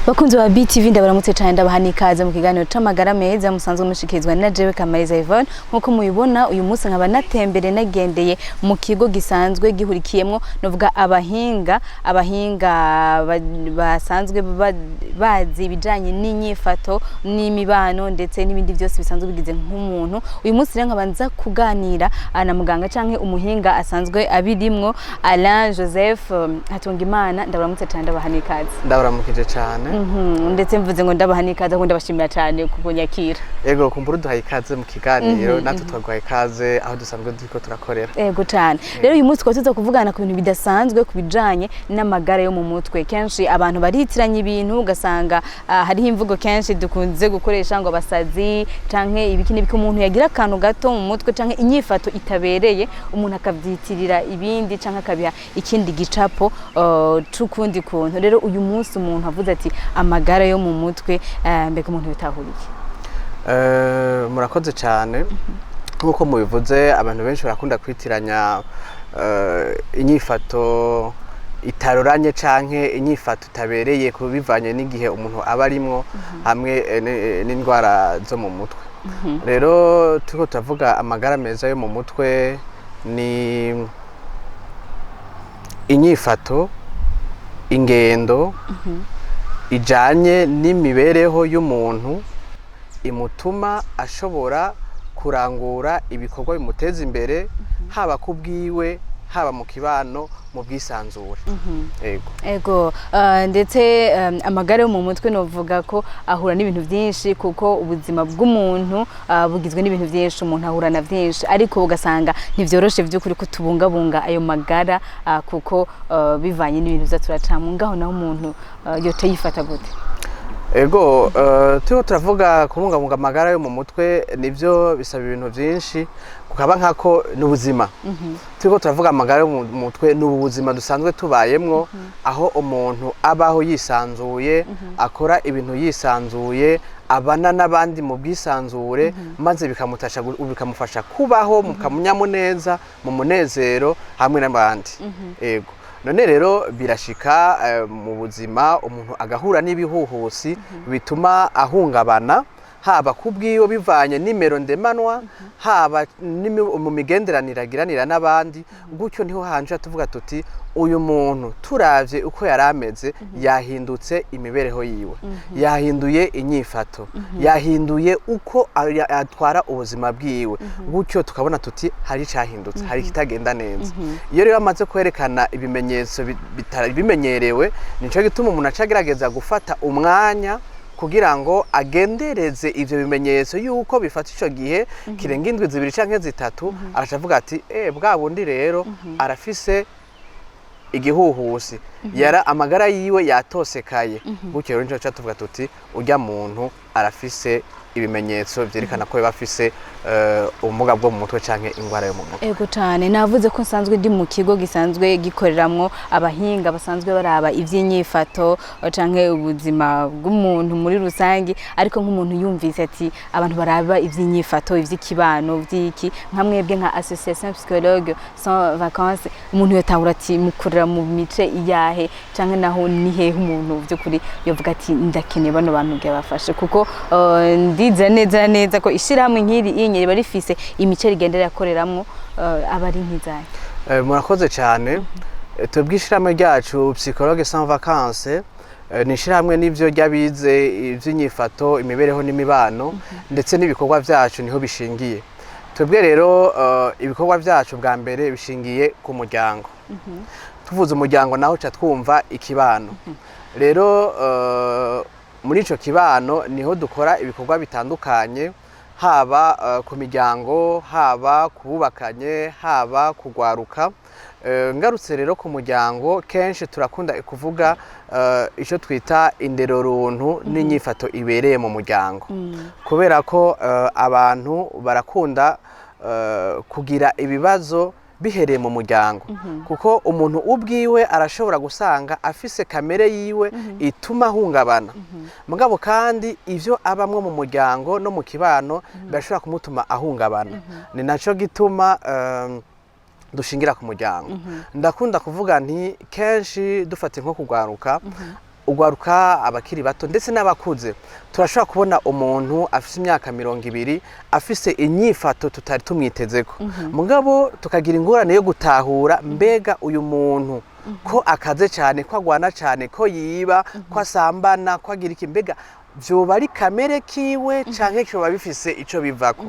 Bakunzi wa BTV ndabaramutse cyane ndabahani ikaze mu kiganiro c'amagara meza musanzwe mushikizwa na jewe Kamariza Yvonne. Nkuko mubibona uyu munsi nkaba natembere nagendeye mu kigo gisanzwe gihurikiyemwo novuga abahinga basanzwe bazi ibijanye n'inyifato n'imibano ndetse n'ibindi byose bisanzwe bigize nk'umuntu. Uyu munsi rero nkabanza kuganira na muganga canke umuhinga asanzwe abirimwo Alain Joseph Hatungimana. Ndabaramutse cyane ndabahani ikaze. Ndabaramukije cyane. Ndetse mvuze ngo ndabahani ikaze ko ndabashimira cyane kukunyakira. Yego kumbura duhaye ikaze mu kiganiro natwe twaguhaye ikaze aho dusanzwe turiko turakorera. Yego cyane. Rero uyu munsi twatuza kuvugana ku bintu bidasanzwe kubijanye n'amagara yo mu mutwe. Kenshi abantu baritiranya ibintu ugasanga hariho imvugo kenshi dukunze gukoresha ngo abasazi canke ibikini biko umuntu yagira akantu gato mu mutwe canke inyifato itabereye umuntu akavyitirira ibindi canke akabiha ikindi gicapo c'ukundi kuntu. Rero uyu munsi umuntu avuze ati amagara yo mu mutwe mbega umuntu bitahuriye. Murakoze cyane. Nkuko mubivuze abantu benshi barakunda kwitiranya inyifato itaroranye canke inyifato itabereye kubivanye n'igihe umuntu aba arimwo hamwe n'indwara zo mu mutwe. Rero turiko turavuga amagara meza yo mu mutwe ni inyifato, ingendo ijanye n'imibereho y'umuntu imutuma ashobora kurangura ibikorwa bimuteza imbere haba kubwiwe haba mu kibano mu bwisanzure. Ego ndetse amagara yo mu mutwe novuga ko ahura n'ibintu byinshi kuko ubuzima bw'umuntu bugizwe n'ibintu byinshi, umuntu ahura na byinshi ariko ugasanga ntivyoroshe vy'ukuri ko tubungabunga ayo magara kuko bivanye n'ibintu vyaturacamu ngaho naho umuntu yote yifata gute. Ego turiko turavuga kubungabunga amagara yo mu mutwe nivyo bisaba ibintu byinshi kukaba nkako n'ubuzima. Turiko turavuga amagara yo mu mutwe n'ubuzima dusanzwe tubayemwo aho umuntu abaho yisanzuye akora ibintu yisanzuye abana n'abandi mu bwisanzure maze bikamufasha kubaho mu kanyamuneza mu munezero hamwe n'abandi. Ego none rero birashika mu buzima umuntu agahura n'ibihuhusi bituma ahungabana haba kubwiyo bivanye nimero ndemanwa haba mu migenderanire agiranira n'abandi. Gutyo niho hanje tuvuga tuti uyu muntu turavye uko yarameze yahindutse imibereho yiwe, yahinduye inyifato, yahinduye uko atwara ubuzima bwiwe. Gutyo tukabona tuti hari cyahindutse, hari kitagenda neza. Iyo rero amaze kwerekana ibimenyetso bimenyerewe nico gituma umuntu acagerageza gufata umwanya kugira ngo agendereze ivyo bimenyetso yuko bifata ico gihe kirenga indwi zibiri canke zitatu aravuga ati bwa bundi rero arafise igihuhusi yara amagara yiwe yatosekaye. Gutyo rero nico tuvuga tuti urya muntu arafise ibimenyetso vyerekana ko bafise ubumuga bwo mu mutwe canke ingwara yo mu mutwe. Ego cyane navuze ko nsanzwe ndi mu kigo gisanzwe gikoreramwo abahinga basanzwe baraba ivy'inyifato canke ubuzima bw'umuntu muri rusangi ariko nk'umuntu yumvise ati abantu baraba ivy'inyifato ivy'ikibano vy'iki nka mwebwe nka association psychologue sans vacances umuntu yotahura ati mukorera mu mice iyahe canke naho ni hehe umuntu vy'ukuri yovuga ati ndakeneye bano bantu bwabafashe kuko ndize neza ko ishiramwe nk'iri inyeri bari fise imice rigendera yakoreramwo abari nk'izaye. Murakoze cyane. Tubwishiramwe ryacu psychologue sans vacances nishiramwe n'ivyo ryabize ivy'inyifato imibereho n'imibano ndetse n'ibikorwa vyacu niho bishingiye. Twebwe rero ibikorwa vyacu bwa mbere bishingiye ku muryango. Tuvuze umuryango naho ca twumva ikibano. Rero muri ico kibano niho dukora ibikorwa bitandukanye haba ku miryango haba kububakanye haba kugwaruka. Ngarutse rero ku muryango kenshi turakunda kuvuga ico twita indero runtu n'inyifato ibereye mu muryango kubera ko abantu barakunda kugira ibibazo bihereye mu muryango kuko umuntu ubwiwe arashobora gusanga afise kamere yiwe ituma ahungabana mugabo kandi ivyo abamwe mu muryango no mu kibano bashobora kumutuma ahungabana. Ni naco gituma dushingira ku muryango. Ndakunda kuvuga nti kenshi dufate nko kugwaruka ugwaruka abakiri bato ndetse n'abakuze turashobora kubona umuntu afise imyaka 20 afise inyifato tutari tumwitezeko mugabo tukagira ingorane yo gutahura mbega uyu muntu ko akaze cyane ko agwana cyane ko yiba ko asambana ko agira iki mbega vyoba ari kamere kiwe canke cyoba bifise ico bivako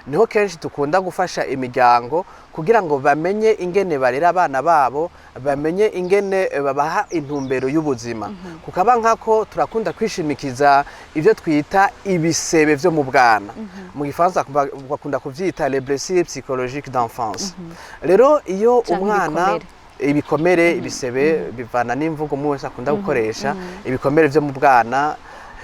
niho kenshi tukunda gufasha imiryango kugira ngo bamenye ingene barera abana babo bamenye ingene babaha intumbero y'ubuzima kukaba nkako turakunda kwishimikiza ivyo twita ibisebe vyo mu bwana mu gifaransa bakunda kuvyita les blessures psychologiques d'enfance rero iyo umwana ibikomere ibisebe bivana n'imvugo mu wese akunda gukoresha ibikomere vyo mu bwana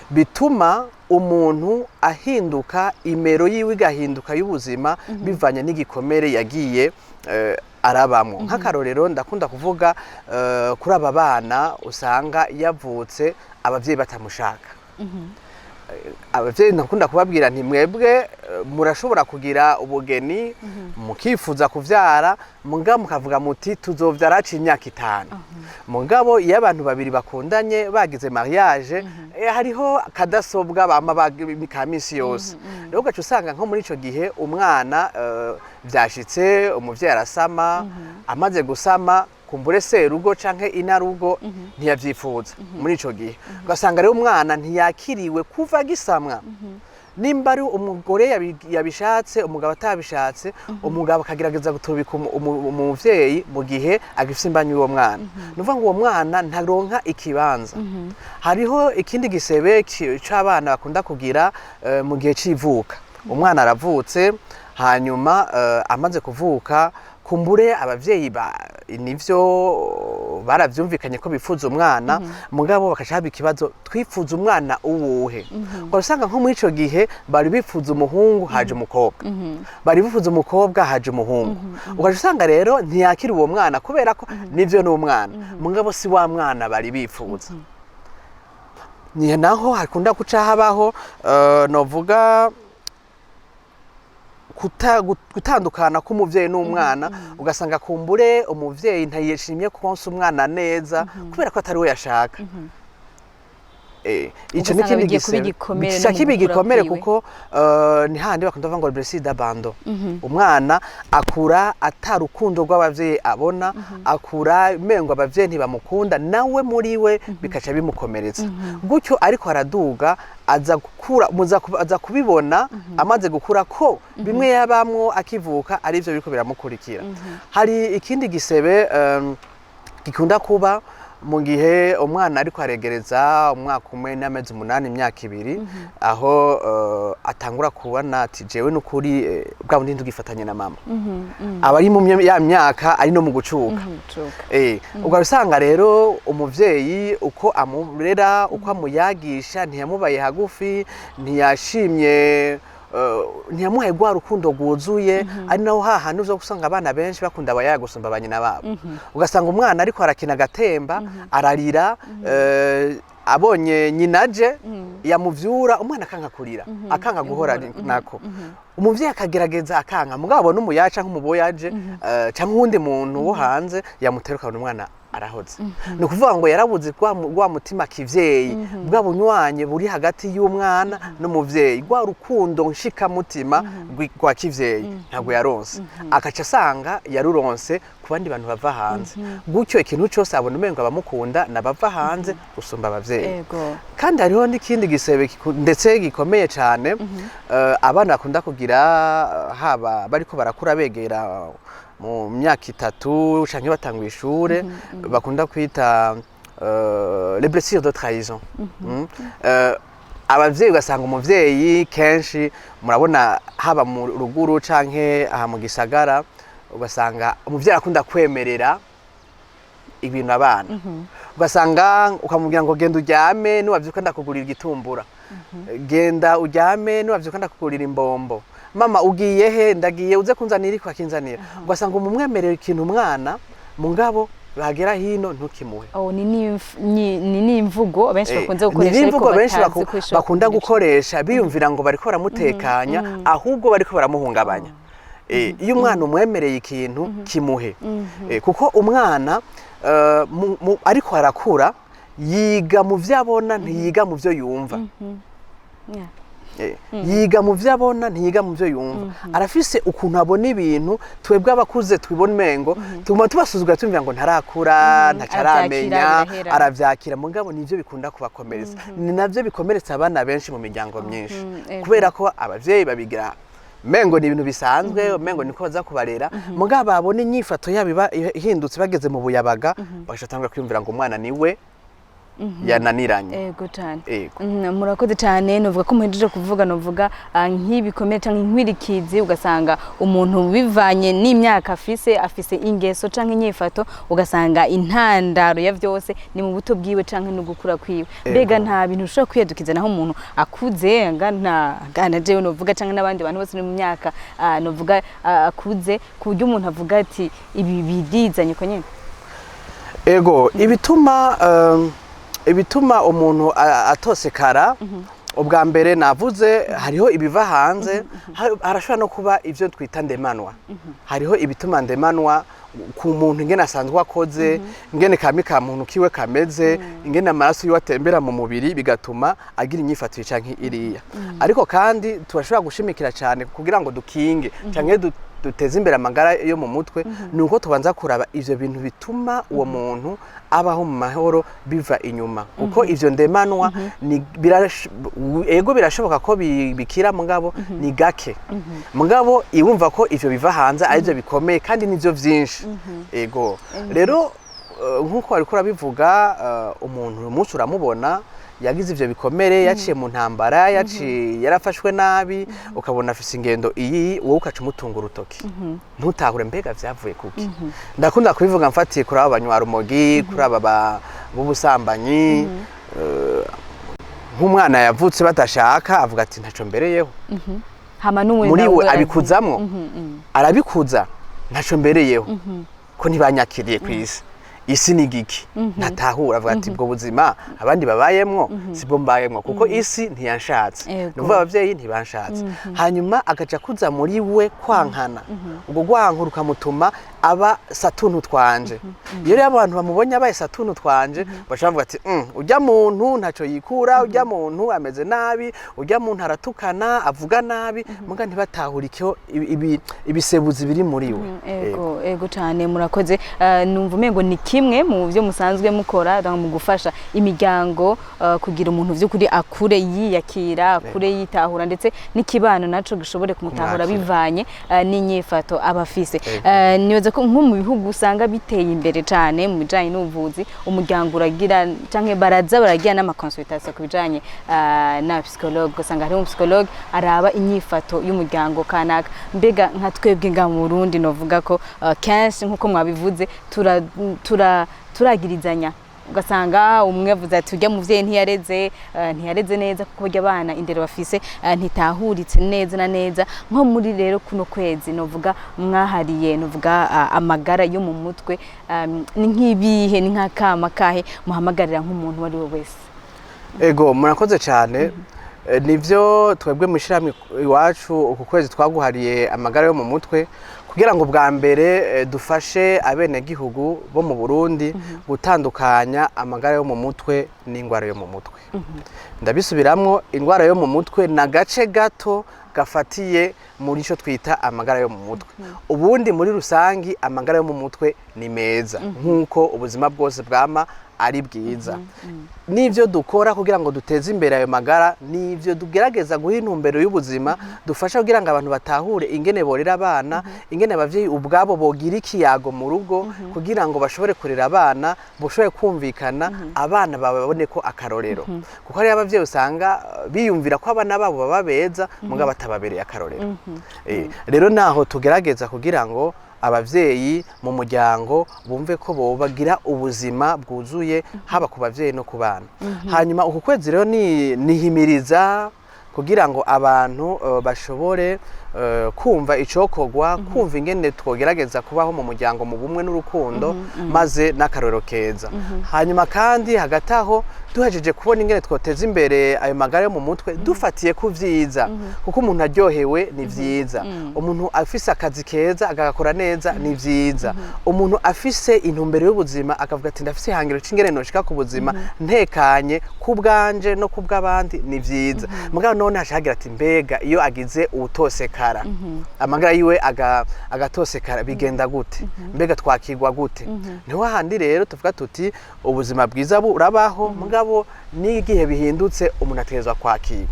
bituma umuntu ahinduka imero yiwe igahinduka y'ubuzima bivanye n'igikomere yagiye arabamo nk'akarorero ndakunda kuvuga kuri aba bana usanga yavutse abavyeyi batamushaka abavyeyi ndakunda kubabwira nti mwebwe murashobora kugira ubugeni mukifuza kuvyara mugabo mukavuga muti tuzovyara aci imyaka 5 mugabo iyo abantu babiri bakundanye bagize mariage hariho kadasobwa bama bakamisi yose rero gacu usanga nko muri ico gihe umwana vyashitse umuvyeyi arasama amaze gusama kumbure serugo canke inarugo ntiyavyifuza muri ico gihe ugasanga rero umwana ntiyakiriwe kuva gisamwa nimba ari umugore yabishatse umugabo atabishatse umugabo akagerageza gutubika umuvyeyi mu gihe agifise imbanyi uwo mwana nuvuga ngo uwo mwana ntaronka ikibanza hariho ikindi gisebe c'abana bakunda kugira mu gihe civuka umwana aravutse hanyuma amaze kuvuka kumbure abavyeyi nivyo baravyumvikanye ko bifuza umwana mugabo bakashaba ikibazo twifuza umwana uwuhe usanga nko muri ico gihe bari bifuza umuhungu haje umukobwa bari bifuza umukobwa haje umuhungu usanga rero ntiyakira uwo mwana kubera ko nivyo n'umwana mugabo si wa mwana bari bifuza ni naho hakunda guca habaho novuga gutandukana k'umuvyeyi n'umwana ugasanga kumbure umuvyeyi ntayishimye konsa umwana neza kubera ko atari we yashaka ico n'ikindi gikomere kuko ni handi bakunda bavuga ngo blessure d'abandon umwana akura atarukundo rw'abavyeyi abona akura mengo abavyeyi ntibamukunda nawe muri we bikaca bimukomeretsa gutyo ariko araduga aza kubibona amaze gukura ko bimwe yabamwo akivuka ari byo biriko biramukurikira hari ikindi gisebe gikunda kuba mu gihe umwana ariko aregereza umwaka umwe n'amezi 8 imyaka 2 aho atangura kubona ati jewe n'ukuri bwa bundi ndugifatanye na mama abari mu ya myaka ari no mu gucuka ugasanga rero umuvyeyi uko amurera uko amuyagisha ntiyamubaye hagufi ntiyashimye ntiyamuhaye rwa rukundo rwuzuye ari naho hahandi uza gusanga abana benshi bakunda abayaya gusumba abanyina babo ugasanga umwana ariko arakina agatemba ararira abonye nyinaje yamuvyura umwana akanka kurira akanka guhora nako umuvyeyi akagerageza akanka mugabo n'umuyaca nk'umuboyaje canke uwundi muntu wo hanze yamuteruka umwana arahoze ni ukuvuga ngo yarabuze rwa mutima kivyeyi bwa bunywanye buri hagati y'umwana n'umuvyeyi rwa rukundo nshikamutima rwa kivyeyi ntabwo yaronse akaca asanga yaruronse ku bandi bantu bava hanze gutyo ikintu cyose abona umengo abamukunda nabava hanze gusumba abavyeyi kandi hariho n'ikindi gisebe ndetse gikomeye cyane abana bakunda kugira haba bariko barakura begera mu myaka 3 canke batangwa ishure bakunda kwita les blessures de trahison abavyeyi ugasanga umuvyeyi kenshi murabona haba mu ruguru canke aha mu gisagara ugasanga umuvyeyi akunda kwemerera ibintu abana ugasanga ukamubwira ngo genda uryame niwavyuka ndakugurira igitumbura genda uryame niwavyuka ndakugurira imbombo mama ugiye he ndagiye uze kunzanira iko akinzanira ugasanga umumwemerera ikintu umwana mungabo bagera hino ntukimuhe ni imvugo benshi bakunze gukoresha ariko benshi bakunda gukoresha biyumvira ngo bariko baramutekanya ahubwo bariko baramuhungabanya iyo umwana umwemereye ikintu kimuhe kuko umwana ariko arakura yiga mu vyo abona ntiyiga mu vyo yumva. Yeah. Yiga mu vyo abona ntiyiga mu vyo yumva. Arafise ukuntu abona ibintu twebwe abakuze twibona mengo tuma tubasuzugura tumvira ngo ntarakura ntacaramenya aravyakira mugabo nivyo bikunda kubakomeretsa. Ni navyo bikomeretsa abana benshi mu miryango myinshi kubera ko abavyeyi babigira mengo ni ibintu bisanzwe mengo niko baza kubarera mugabo babona inyifato yabo ihindutse bageze mu buyabaga bagashatanga kwiyumvira ngo umwana niwe yananiranye. Ego cyane. Murakoze cyane novuga ko muhejeje kuvuga novuga nk'ibikomere canke inkwirikizi ugasanga umuntu bivanye n'imyaka afise ingeso canke inyifato ugasanga intandaro ya vyose ni mu buto bwiwe canke no gukura kwiwe. Mbega nta bintu ushobora kwiyedukiza naho umuntu akuze ngana jewe novuga canke n'abandi bantu bose mu myaka novuga akuze ku buryo umuntu avuga ati ibi bidizanye ko nyene. Ego ibituma umuntu atosekara ubwa mbere navuze hariho ibiva hanze harashobora no kuba ivyo twita ndemanwa. Hariho ibituma ndemanwa ku muntu ingene asanzwe akoze ingene ka muntu kiwe kameze ingene amaraso yiwe atembera mu mubiri bigatuma agira inyifato canke iriya. Ariko kandi turashobora gushimikira cyane kugira ngo dukinge canke duteze imbere amagara yo mu mutwe nuko tubanza kuraba ivyo bintu bituma uwo muntu abaho mu mahoro biva inyuma kuko ivyo ndemanwa ego birashoboka ko bikira mugabo ni gake mugabo iwumva ko ivyo biva hanze arivyo bikomeye kandi nivyo vyinshi. Ego rero nkuko ariko urabivuga umuntu umunsi uramubona yagize ivyo bikomere yaciye mu ntambara yarafashwe nabi ukabona afise ingendo iyi wowe ukaca umutunga urutoki ntutahure mbega vyavuye kuki. Ndakunda kubivuga mfatiye kuri aba banywara umogi kuri aba b'ubusambanyi nk'umwana yavutse batashaka avuga ati ntaco mbereyeho muri we abikuzamwo arabikuza ntaco mbereyeho ko ntibanyakiriye kw'isi isi ni giki ntatahura avuga ati bwo buzima abandi babayemwo sibwo mbayemwo kuko isi ntiyanshatse nuvuga abavyeyi ntibanshatse hanyuma agaca kuza muri we kwankana ubwo gwankuru kamutuma aba satuntu twanje. Iyo rero abantu bamubonye abaye satuntu twanje bashavuga ati ujya muntu ntaco yikura ujya muntu ameze nabi ujya muntu aratukana avuga nabi muga ntibatahura icyo ibisebuzi biri muri we. Ego cyane murakoze. Numva umengo ni kimwe mu byo musanzwe mukora mu gufasha imiryango kugira umuntu vy'ukuri akure yiyakira akure yitahura ndetse n'ikibano naco gishobore kumutahura bivanye n'inyifato abafise. Nibaza ko nko mu bihugu usanga biteye imbere cyane mu bijanye n'ubuvuzi umuryango uragira canke baragira n'ama consultation ku bijanye na psychologue usanga hari psychologue araba inyifato y'umuryango kanaka. Mbega nka twebwe nga mu Burundi novuga ko kenshi nkuko mwabivuze turagirizanya ugasanga umwe avuze ati ujya muvyeyi ntiyareze neza kuko burya abana indero bafise ntitahuritse neza na neza. Nko muri rero kuno kwezi novuga mwahariye novuga amagara yo mu mutwe ni nk'ibihe ni nk'akama kahe muhamagarira nk'umuntu wari we wese. Ego murakoze cyane. Nivyo twebwe mushiramwe iwacu uku kwezi twaguhariye amagara yo mu mutwe kugira ngo bwa mbere dufashe abene gihugu bo mu Burundi gutandukanya amagara yo mu mutwe n'ingwara yo mu mutwe. Ndabisubiramwo ingwara yo mu mutwe na gace gato gafatiye muri ico twita amagara yo mu mutwe. Ubundi muri rusangi amagara yo mu mutwe ni meza nkuko ubuzima bwose bwama ari bwiza. Nivyo dukora kugira ngo duteze imbere ayo magara nivyo dugerageza guha intumbero y'ubuzima dufasha kugira ngo abantu batahure ingene borera abana ingene abavyeyi ubwabo bogira ikiyago mu rugo kugira ngo bashobore kurera abana boshobore kumvikana abana babone ko akarorero kuko ari abavyeyi usanga biyumvira ko abana babo baba beza mugabo batababereye akarorero. Rero naho tugerageza kugira ngo abavyeyi mu muryango bumve ko bo bagira ubuzima bwuzuye haba ku bavyeyi no ku bana. Hanyuma uku kwezi rero nihimiriza kugira ngo abantu bashobore kumva icokorwa kumva ingene twogerageza kubaho mu muryango mu bumwe n'urukundo maze n'akarorero keza hanyuma kandi hagati aho duhejeje kubona ingene twoteza imbere ayo magara yo mu mutwe dufatiye ku vyiza kuko umuntu aryohewe ni vyiza umuntu afise akazi keza agakora neza ni vyiza umuntu afise intumbero y'ubuzima akavuga ati ndafise ihangiro c'ingene noshika ku buzima ntekanye ku bwanje no ku bw'abandi ni vyiza mugabo none hashagira ati mbega iyo agize ubutosekara amagara yiwe agatosekara bigenda gute mbega twakigwa gute niho handi rero tuvuga tuti ubuzima bwiza burabaho mugabo n'igihe bihindutse umuntu ategerezwa kwakirwa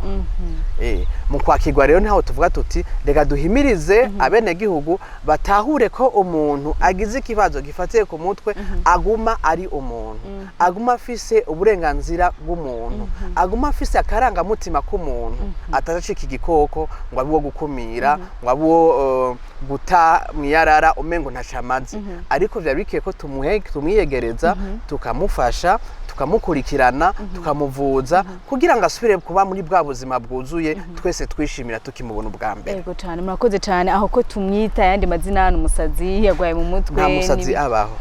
mu kwakirwa rero ntaho tuvuga tuti reka duhimirize abenegihugu batahure ko umuntu agize ikibazo gifatiye ku mutwe aguma ari umuntu aguma afise uburenganzira bw'umuntu aguma afise akarangamutima k'umuntu atacika igikoko ngo abe uwo gukumira ngo abe uwo guta mwiyarara umengo ntashamaze ariko vyari bikwiye ko tumwiyegereza tukamufasha tukamukurikirana tukamuvuza kugira ngo asubire kuba muri bwa buzima bwuzuye twese twishimira tukimubona ubwa mbere. Yego cyane murakoze cyane aho ko tumwita yandi mazina hano umusazi yagwaye mu mutwe nta musazi abaho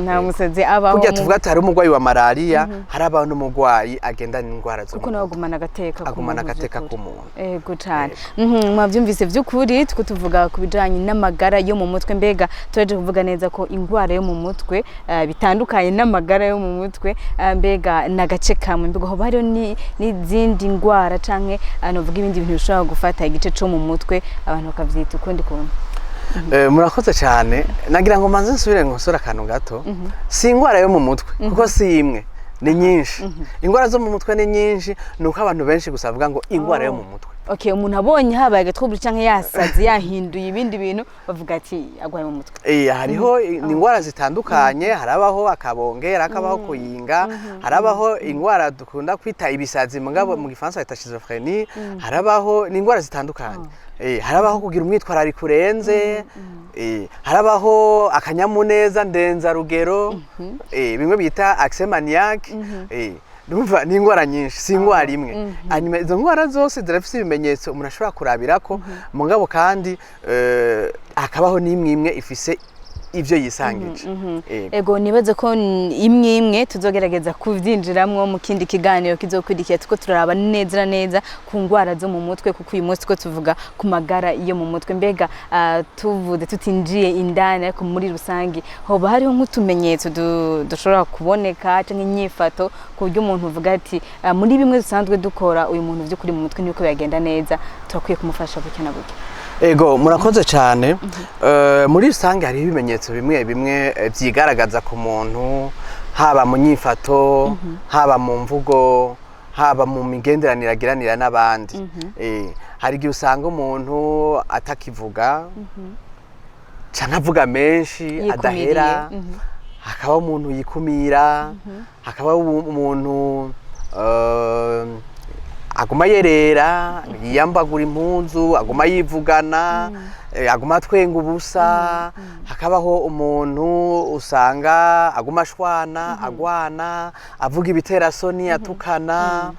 nta musazi abaho kugira tuvuga ati hari umugwayi wa malaria hari abantu n'umugwayi agendana indwara zo kuko nagumana agateka k'umuntu. Yego cyane mwavyumvise vy'ukuri tuko tuvuga ku bijanye n'amagara yo mu mutwe mbega turaje kuvuga neza ko indwara yo mu mutwe bitandukanye n'amagara yo mu mutwe mbega nagace kamwe mbega ho bariyo n'izindi ndwara canke novuga ibindi bintu bishobora gufata igice cyo mu mutwe abantu bakavyita ukundi kuntu. Murakoze cyane nagira ngo manze nsubire nkosora akantu gato si indwara yo mu mutwe kuko si imwe ni nyinshi indwara zo mu mutwe ni nyinshi nuko abantu benshi gusa bavuga ngo indwara yo mu mutwe. Okay, umuntu abonye habaye agatwubura canke yasazi yahinduye ibindi bintu bavuga ati agwaye mu mutwe. Hariho indwara zitandukanye harabaho akabongera akabaho kuyinga harabaho indwara dukunda kwita ibisazi mugabo mu gifaransa bita schizophrenie harabaho indwara zitandukanye harabaho kugira umwitwarari kurenze harabaho akanyamuneza ndenza rugero bimwe bita accès maniaque Numva ni ingwara nyinshi si ingwara imwe hanyuma izo ngwara zose zirafise ibimenyetso umuntu ashobora kurabirako mugabo kandi akabaho n'imwe imwe ifise ivyo yisangije. Ego nibaze ko imwe imwe tuzogerageza kuvyinjiramwo mu kindi kiganiro kizokwirikiye tuko turaraba neza neza ku ngwara zo mu mutwe kuko uyu munsi ko tuvuga ku magara yo mu mutwe mbega tuvuze tutinjiye indani ariko muri rusangi hoba hariho nk'utumenyetso dushobora kuboneka canke inyifato ku buryo umuntu uvuga ati muri bimwe dusanzwe dukora uyu muntu vy'ukuri mu mutwe niko yagenda neza turakwiye kumufasha gutya na gutya. Ego murakoze cyane muri rusange hari ibimenyetso bimwe bimwe vyigaragaza ku muntu haba mu nyifato haba mu mvugo haba mu migenderanire agiranira n'abandi hari igihe usanga umuntu atakivuga canke avuga menshi adahera hakaba umuntu yikumira hakaba umuntu aguma yerera yiyambagura impunzu aguma yivugana aguma atwenga ubusa hakabaho umuntu usanga aguma ashwana agwana avuga ibiterasoni atukana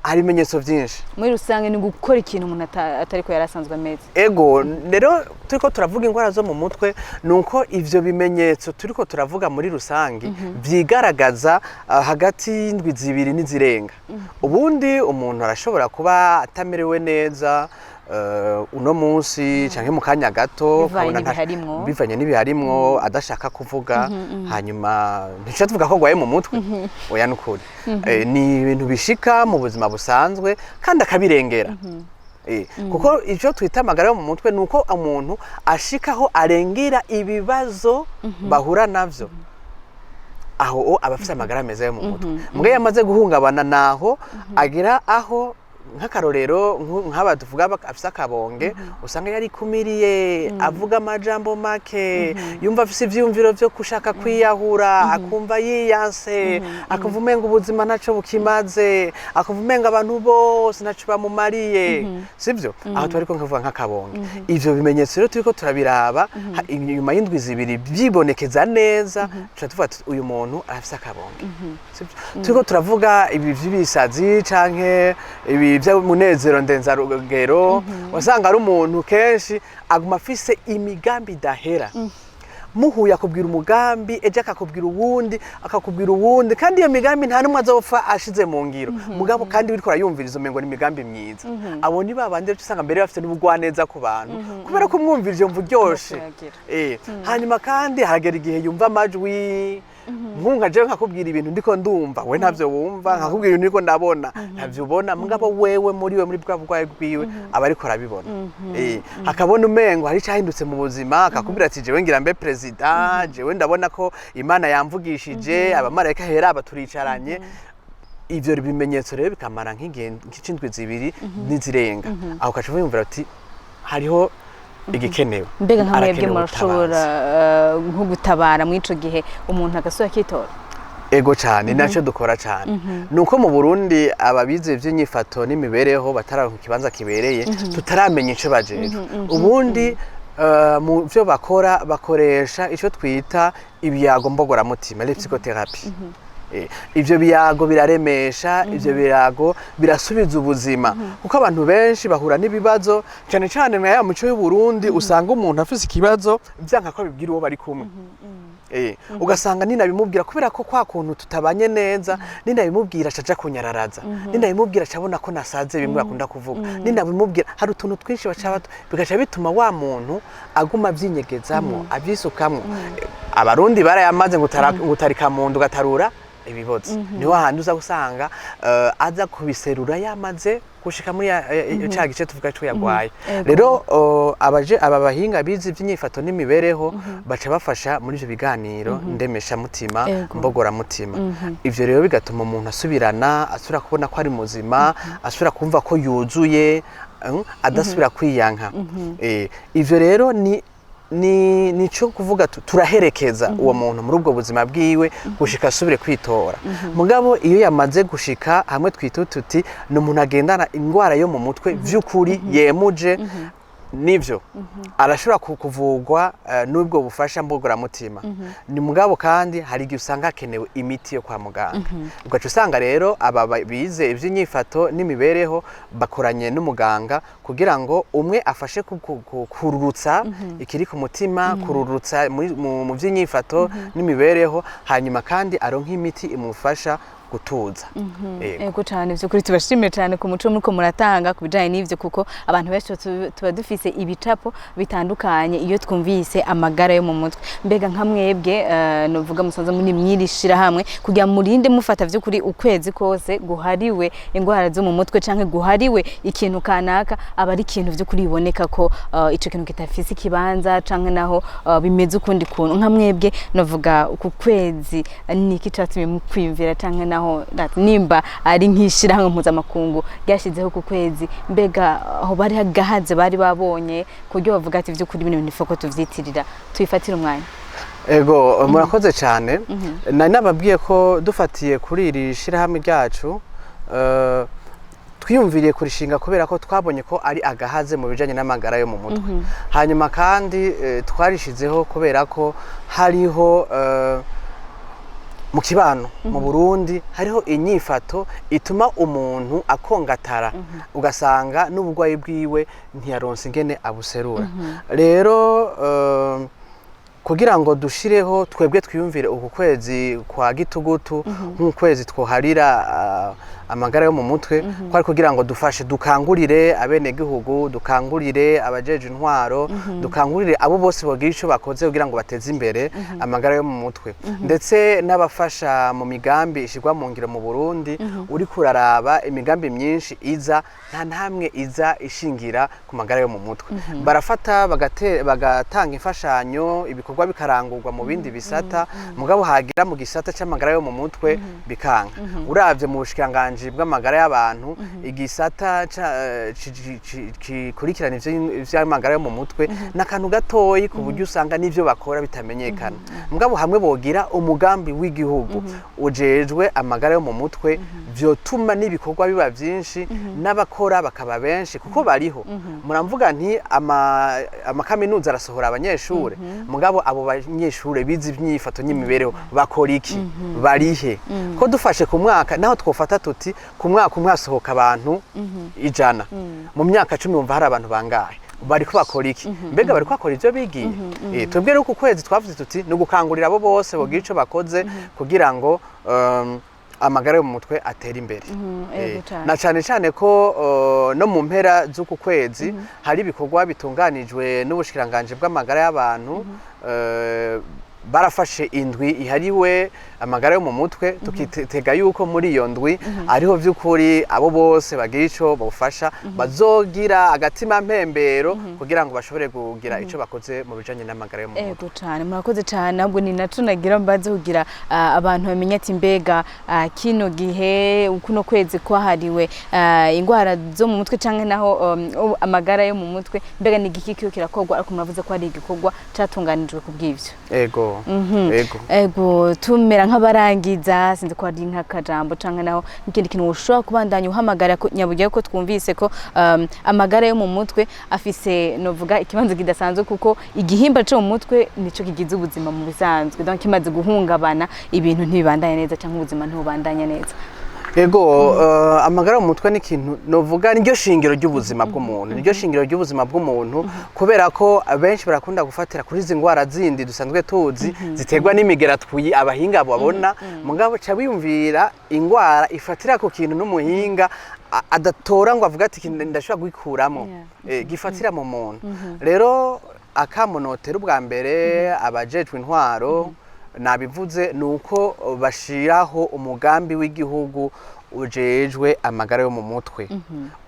hari ibimenyetso byinshi muri rusange ni gukora ikintu umuntu atariko yarasanzwe ameze. Ego rero turiko turavuga ingwara zo mu mutwe nuko ivyo bimenyetso turiko turavuga muri rusange vyigaragaza hagati y'indwi zibiri n'izirenga ubundi umuntu arashobora kuba atamerewe neza uno munsi canke mu kanya gato bivanye n'ibiharimwo adashaka kuvuga hanyuma ntico tuvuga ko gwaye mu mutwe oya nukuri ni ibintu bishika mu buzima busanzwe kandi akabirengera kuko ivyo twita amagara yo mu mutwe nuko umuntu ashikaho arengera ibibazo bahura navyo aho abafise amagara meza yo mu mutwe mbwe yamaze guhungabana naho agira aho nk'akarorero nk'aba tuvuga afise akabonge usanga yari kumiriye avuga amajambo make yumva afise ivyumviro vyo kushaka kwiyahura akumva yiyanse akumva umenga ubuzima ntaco bukimaze akumva umenga abantu bose ntaco bamumariye sivyo aho twariko nkavuga nk'akabonge ivyo bimenyetso rero turiko turabiraba inyuma y'indwi zibiri byibonekeza neza tuvuga uyu muntu arafise akabonge sivyo turiko turavuga ibi vy'ibisazi canke ibi iby'umunezero ndenzarugero wasanga ari umuntu kenshi aguma afise imigambi idahera muhuye akubwira umugambi ejo akakubwira uwundi kandi iyo migambi nta n'umwe azopfa ashize mu ngiro mugabo kandi biriko arayumviriza umengo ni imigambi myiza abo ni babandi usanga mbere bafite n'ubugwaneza ku bantu kubera ko umwumvirije yumva uryoshe hanyuma kandi haragera igihe yumva amajwi nkunga jewe nkakubwira ibintu ndiko ndumva we ntavyo wumva nkakubwira ibintu ndiko ndabona ntavyo ubona mugabo wewe muri bwa bwaye bwiwe aba ariko arabibona hakabona umengo hari cyahindutse mu buzima akakubwira ati jewe ngira mbe president jewe ndabona ko Imana yamvugishije abamarayika hera baturicaranye ivyo bimenyetso rero bikamara nk'indwi zibiri n'izirenga aho kacu yumvira ati hariho igikenewe mbega nka mwebwe murashobora nko gutabara muri ico gihe umuntu agasubira akitora ego cyane nacyo dukora cyane nuko mu Burundi ababize ivy'inyifato n'imibereho batararonka ikibanza kibereye tutaramenya ico bajeje ubundi mu byo bakora bakoresha ico twita ibiyago mbogoramutima psychotherapy ivyo biyago biraremesha ivyo biyago birasubiza ubuzima kuko abantu benshi bahura n'ibibazo cyane cyane na ya muco y'u Burundi usanga umuntu afise ikibazo byanka ko bibwira uwo bari kumwe ugasanga ninabimubwira kubera ko kwa kuntu tutabanye neza ninabimubwira caja kunyararaza ninabimubwira cabona ko nasaze bimwe bakunda kuvuga ninabimubwira hari utuntu twinshi bacabato bigaca bituma wa muntu aguma vyinyegezamwo avyisukamwo abarundi barayamaze ngutarika mu ndu gatarura ibibozi niho handi uza gusanga aza kubiserura yamaze gushika muri ca gice tuvuga cyo yagwaye rero aba bahinga bizi iby'inyifato n'imibereho baca bafasha muri ivyo biganiro ndemesha mutima mbogora mutima ivyo rero bigatuma umuntu asubirana asubira kubona ko ari muzima asubira kumva ko yuzuye adasubira kwiyanka ivyo rero nico kuvuga turaherekeza uwo muntu muri ubwo buzima bwiwe gushika asubire kwitora mugabo iyo yamaze gushika hamwe twitututi no umuntu agendana ingwara yo mu mutwe vy'ukuri yemuje nivyo arashobora kuvugwa n'ubwo bufasha mbogora mutima ni mugabo kandi hari igihe usanga hakenewe imiti yo kwa muganga ugaca usanga rero aba bize ivy'inyifato n'imibereho bakoranye n'umuganga kugira ngo umwe afashe kururutsa ikiri ku mutima kururutsa mu vy'inyifato n'imibereho hanyuma kandi aronka imiti imufasha gutuza ego cyane byo kuri tubashimire cyane ku muco muko muratanga kubijanye n'ivyo kuko abantu benshi tuba dufise ibicapo bitandukanye iyo twumvise amagara yo mu mutwe mbega nka mwebwe novuga musanze muri mwirishira hamwe kugira murinde mufata vyo kuri ukwezi kose guhariwe ingwara zo mu mutwe canke guhariwe ikintu kanaka aba ari ikintu vyo kuri biboneka ko ico kintu kitafise ikibanza canke naho bimeze ukundi kuntu nka mwebwe novuga ku kwezi niki catumye mukwimvira canke naho nimba ari nkishira hamwe mpuzamakungu ryashizeho ku kwezi mbega aho bari hagahaze bari babonye kuryo bavuga ati vy'ukuri bino bintu ko tuvyitirira tuyifatira umwanya ego murakoze cyane nari nababwiye ko dufatiye kuri iri shirahamwe ryacu twiyumviriye kurishinga kubera ko twabonye ko ari agahaze mu bijanye n'amagara yo mu mutwe hanyuma kandi twarishizeho kubera ko hariho mu kibano mu Burundi hariho inyifato ituma umuntu akongatara ugasanga n'ubugwayi bwiwe ntiyaronse ingene abuserura rero kugira ngo dushireho twebwe twiyumvire uku kwezi kwa gitugutu nk'ukwezi twoharira amagara yo mu mutwe kwari kugira ngo dufashe dukangurire abene gihugu dukangurire abajeje intwaro dukangurire abo bose bogira ico bakoze kugira ngo bateze imbere amagara yo mu mutwe ndetse n'abafasha mu migambi ishirwa mu ngiro mu Burundi uri kuraraba imigambi myinshi iza nta ntamwe iza ishingira ku magara yo mu mutwe barafata bagatanga imfashanyo ibikorwa bikarangurwa mu bindi bisata mugabo hagira mu gisata c'amagara yo mu mutwe bikanga uravye mu bushikanganje bw'amagara y'abantu igisata kikurikirana ivy'amagara yo mu mutwe n'akantu gatoyi ku buryo usanga n'ivyo bakora bitamenyekana mugabo hamwe bogira umugambi w'igihugu ujejwe amagara yo mu mutwe vyotuma n'ibikorwa biba vyinshi n'abakora bakaba benshi kuko bariho muramvuga nti amakaminuza arasohora abanyeshure mugabo abo banyeshure bize imyifato n'imibereho bakora iki barihe ko dufashe ku mwaka naho twofata tuti ati ku mwaka umwe hasohoka abantu 100 mu myaka 10 wumva hari abantu bangahe bariko bakora iki mbega bariko bakora ivyo bigiye twebwe rero ku kwezi twavuze tuti ni ugukangurira abo bose bogira ico bakoze kugira ngo amagara yo mu mutwe atera imbere na cyane cyane ko no mu mpera z'uku kwezi hari ibikorwa bitunganijwe n'ubushikiranganje bw'amagara y'abantu barafashe indwi ihariwe amagara yo mu mutwe tukitega yuko muri iyo ndwi ariho vy'ukuri abo bose bagira ico bofasha bazogira agatima mpembero kugira ngo bashobore kugira ico bakoze mu bijanye n'amagara yo mu mutwe. Ego cyane murakoze cyane ahubwo ni naco nagira mbaze kugira abantu bamenye ati mbega kino gihe kuno kwezi kwahariwe ingwara zo mu mutwe canke naho amagara yo mu mutwe mbega ni igiki kiyo kirakorwa ariko muravuze ko ari igikorwa catunganijwe kubw'ivyo. Ego ego tumera nk'abarangiza sinzi ko ari nk'akajambo canke naho ikindi kintu ushobora kubandanya uhamagara nyabugiye ko twumvise ko amagara yo mu mutwe afise novuga ikibanzo kidasanzwe kuko igihimba cyo mu mutwe nico kigize ubuzima mu bisanzwe donc kimaze guhungabana ibintu ntibibandanye neza canke ubuzima ntubandanye neza. Ego amagara mu mutwe ni ikintu novuga niryo shingiro ry'ubuzima bw'umuntu niryo shingiro ry'ubuzima bw'umuntu kubera ko benshi barakunda gufatira kuri izi ngwara zindi dusanzwe tuzi ziterwa n'imigera twi abahinga babona mugabo ca biyumvira ingwara ifatira ku kintu n'umuhinga adatora ngo avuga ati ndashobora gukuramo gifatira mu muntu rero akamonotera ubwa mbere abajejwe intwaro nabivuze nuko bashiraho umugambi w'igihugu ujejwe amagara yo mu mutwe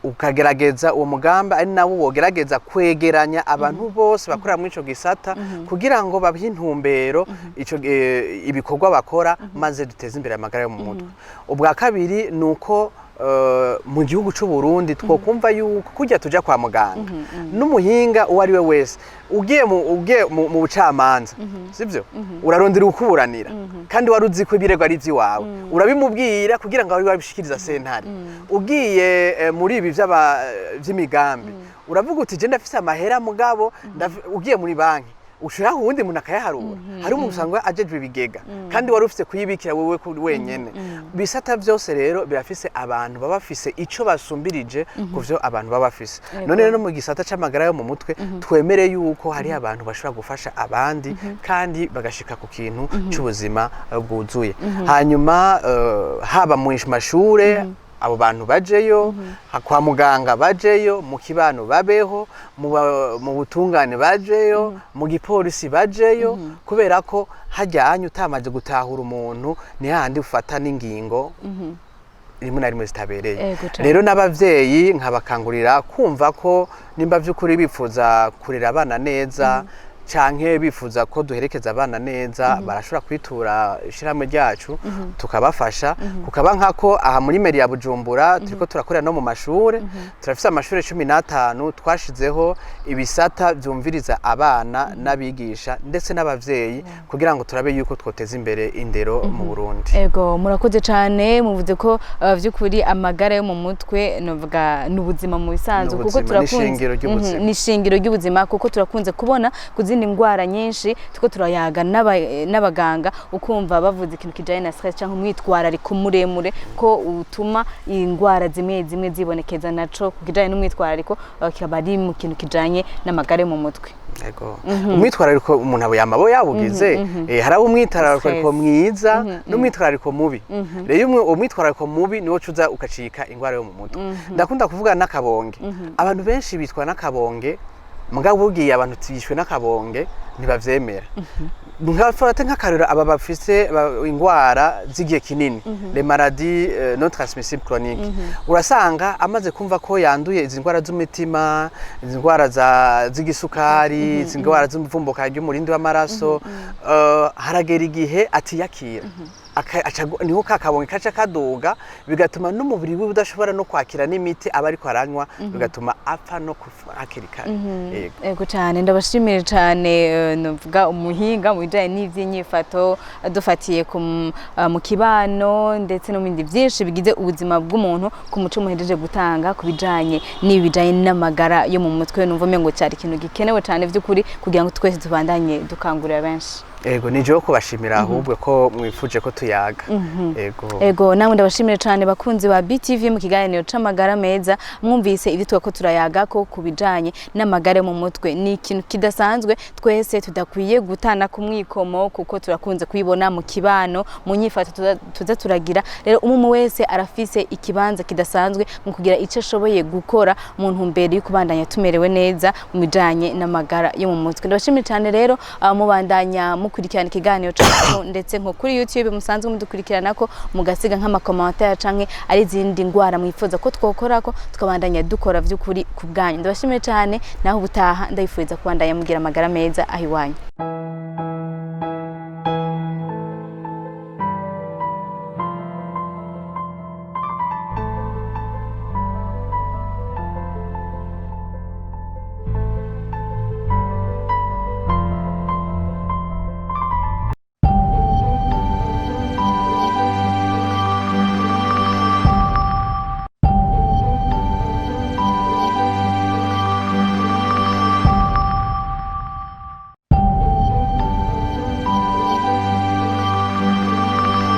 ukagerageza uwo mugambi ari nawo wogerageza kwegeranya abantu bose bakorera muri ico gisata kugira ngo babihe intumbero ico ibikorwa bakora maze duteze imbere amagara yo mu mutwe. Ubwa kabiri nuko mu gihugu cy'u Burundi twokumva yuko kujya tuja kwa muganga n'umuhinga uwo ari we wese ugiye mu bucamanza sivyo urarondera ukuburanira kandi waruzi ko ibirego ari iwawe urabimubwira kugira ngo wabishikiriza sentare ugiye muri ibi vy'imigambi uravuga uti je ndafise amahera mugabo ugiye muri banki ushiraho uwundi muntu akayaharura hari umuntu usanga ajejwe ibigega kandi wari ufise kuyibikira wewe wenyene bisata vyose rero birafise abantu baba bafise ico basumbirije kuvyo abantu baba bafise none rero mu gisata c'amagara yo mu mutwe twemere yuko hari abantu bashobora gufasha abandi kandi bagashika ku kintu c'ubuzima bwuzuye hanyuma haba mu mashure abo bantu bajeyo kwa muganga bajeyo mu kibano babeho mu butungane bajeyo mu gipolisi bajeyo kubera ko hajyanye utamaze gutahura umuntu ni handi ufata n'ingingo rimwe na rimwe zitabereye rero n'abavyeyi nkabakangurira kumva ko nimba vy'ukuri bifuza kurera abana neza canke bifuza ko duherekeza abana neza barashobora kwitura ishiramwe ryacu tukabafasha kukaba nkako aha muri meri ya Bujumbura turiko turakorera no mu mashure turafise amashure 15 twashizeho ibisata vyumviriza abana n'abigisha ndetse n'abavyeyi kugira ngo turabe yuko twoteza imbere indero mu Burundi. Ego murakoze cyane muvuze ko vy'ukuri amagara yo mu mutwe novuga n'ubuzima mu bisanzwe kuko turakunze ni shingiro ry'ubuzima kuko turakunze kubona kuzindi ingwara nyinshi tuko turayaga n'abaganga ukumva bavuze ikintu kijanye na stress canke umwitwarariko muremure ko utuma ingwara zimwe zibonekeza naco kijanye n'umwitwarariko kikaba ari mu kintu kijanye n'amagara mu mutwe. Ego umwitwarariko umuntu abo yamabo yabugize hari umwitwarariko mwiza n'umwitwarariko mubi rero umwitwarariko mubi niwo cuza ukacika ingwara yo mu mutwe ndakunda kuvuga n'akabonge abantu benshi bitwa n'akabonge mugabo ugiye abantu tiyishwe n'akabonge ntibavyemera nkafata nk'akarura aba bafise ingwara zigiye kinini les maladies non transmissibles chroniques urasanga amaze kumva ko yanduye izi ngwara z'umutima izi ngwara z'igisukari izi ngwara z'umuvumbuka ry'umurindi w'amaraso haragera igihe atiyakira niho kakabonge kaca kaduga bigatuma n'umubiri we udashobora no kwakira n'imiti aba ariko aranywa bigatuma apfa no hakiri kare. Ego cyane ndabashimira cyane novuga umuhinga mu bijanye n'ivyinyifato dufatiye mu kibano ndetse no bindi byinshi bigize ubuzima bw'umuntu ku muco muhejeje gutanga ku bijanye n'ibijanye n'amagara yo mu mutwe numva mengo cyari ikintu gikenewe cyane vy'ukuri kugira ngo twese tubandanye dukangurira benshi. Ego nije kubashimira ahubwo ko mwifuje ko tuyaga. Ego namwe ndabashimire cyane bakunzi ba BTV mu kiganiro c'amagara meza mwumvise ibitwa ko turayaga ko kubijanye n'amagara mu mutwe ni ikintu kidasanzwe twese tudakwiye gutana ku mwikomo kuko turakunze kuyibona mu kibano mu nyifato tuza turagira rero umwe wese arafise ikibanza kidasanzwe mu kugira ico ashoboye gukora mu ntumbero yo kubandanya tumerewe neza mu bijanye n'amagara yo mu mutwe ndabashimire cyane rero mubandanya mukurikirana ikiganiro cyacu ndetse nko kuri YouTube musanzwe mudukurikirana ko mugasiga nk'amakommentaire canke ari izindi ngwara mwifuza ko twokora ko tukabandanya dukora vy'ukuri ku bwanyu ndabashimire cyane naho ubutaha ndayifuza kubandanya mugira amagara meza ahiwanyu.